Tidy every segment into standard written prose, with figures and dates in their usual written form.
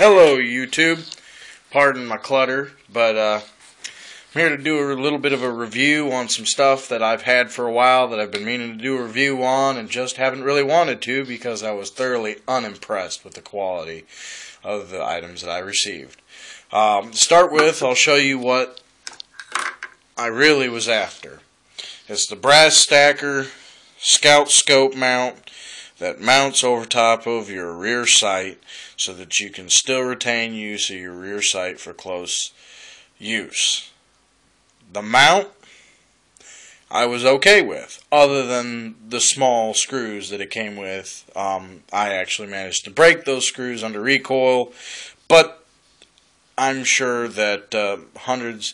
Hello YouTube, pardon my clutter, but I'm here to do a little bit of a review on some stuff that I've had for a while that I've been meaning to do a review on and just haven't really wanted to because I was thoroughly unimpressed with the quality of the items that I received. To start with, I'll show you what I really was after. It's the Brass Stacker Scout Scope mount that mounts over top of your rear sight so that you can still retain use of your rear sight for close use. The mount I was okay with, other than the small screws that it came with. I actually managed to break those screws under recoil, but I'm sure that hundreds,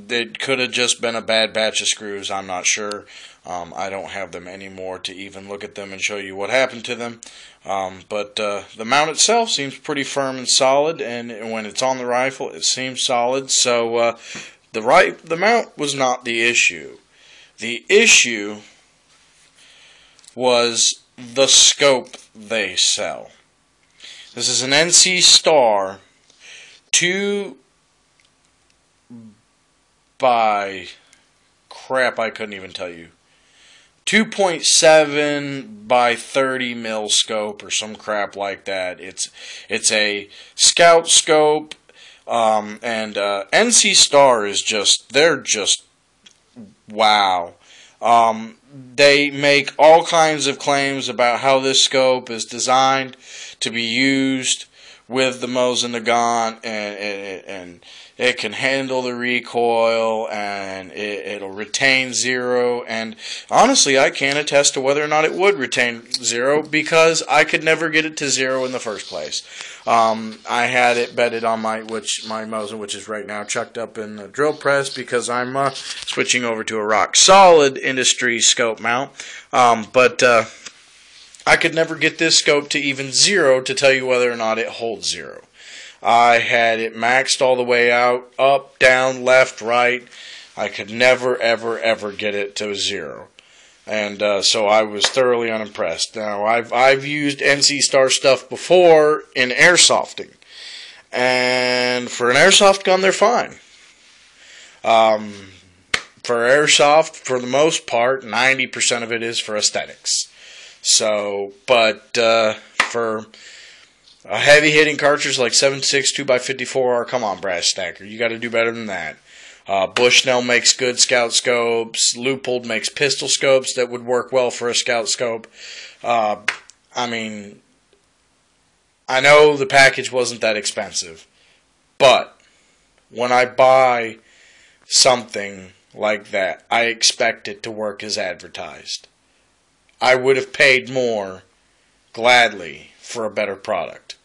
it could have just been a bad batch of screws. I'm not sure. I don't have them anymore to even look at them and show you what happened to them. But the mount itself seems pretty firm and solid, and when it's on the rifle, it seems solid. So the mount was not the issue. The issue was the scope they sell. This is an NC Star 2 by crap, I couldn't even tell you. 2.7 by 30 mil scope or some crap like that. It's a Scout scope, and NC Star is they're just wow. They make all kinds of claims about how this scope is designed to be used with the Mosin Nagant, and it can handle the recoil, and it'll retain zero. And honestly, I can't attest to whether or not it would retain zero because I could never get it to zero in the first place. I had it bedded on my Mosin, which is right now chucked up in the drill press because I'm switching over to a Rock Solid Industries scope mount. But I could never get this scope to even zero to tell you whether or not it holds zero. I had it maxed all the way out, up, down, left, right. I could never, ever, ever get it to zero. And so I was thoroughly unimpressed. Now, I've used NC Star stuff before in airsofting. And for an airsoft gun, they're fine. For airsoft, for the most part, 90% of it is for aesthetics. So, but for a heavy-hitting cartridge like 7.62 by 54R, come on, Brass Stacker, you got to do better than that. Bushnell makes good Scout scopes. Leupold makes pistol scopes that would work well for a Scout scope. I mean, I know the package wasn't that expensive, but when I buy something like that, I expect it to work as advertised. I would have paid more gladly for a better product,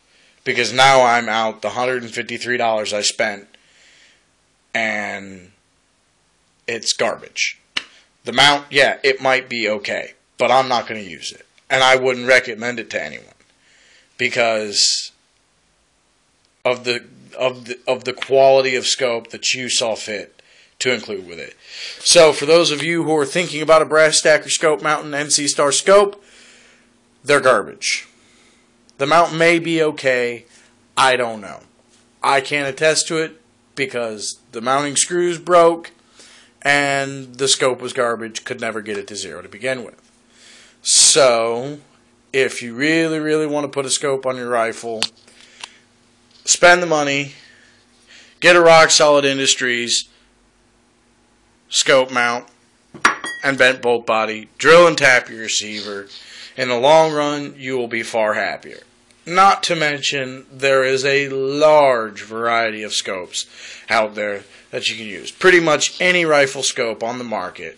because now I'm out the $153 I spent and it's garbage. The mount, yeah, it might be okay, but I'm not going to use it, and I wouldn't recommend it to anyone because of the quality of scope that you saw fit to include with it. So for those of you who are thinking about a Brass Stacker scope mount and NC Star scope, they're garbage. The mount may be okay. I don't know. I can't attest to it because the mounting screws broke and the scope was garbage. Could never get it to zero to begin with. So, if you really, really want to put a scope on your rifle, spend the money, get a Rock Solid Industries scope mount and bent bolt body, drill and tap your receiver. In the long run, you will be far happier. Not to mention, there is a large variety of scopes out there that you can use. Pretty much any rifle scope on the market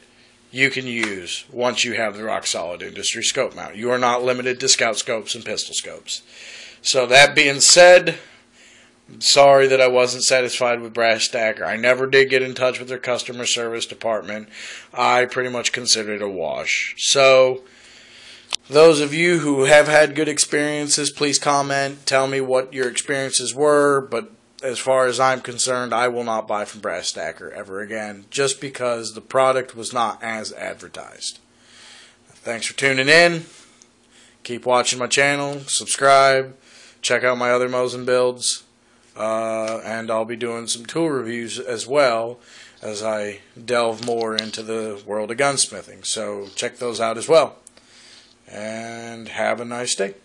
you can use once you have the Rock Solid Industries scope mount. You are not limited to Scout scopes and pistol scopes. So that being said, I'm sorry that I wasn't satisfied with Brass Stacker. I never did get in touch with their customer service department. I pretty much considered it a wash. So, those of you who have had good experiences, please comment. Tell me what your experiences were. But as far as I'm concerned, I will not buy from Brass Stacker ever again, just because the product was not as advertised. Thanks for tuning in. Keep watching my channel. Subscribe. check out my other Mosin builds, and I'll be doing some tool reviews as well as I delve more into the world of gunsmithing. So check those out as well. And have a nice day.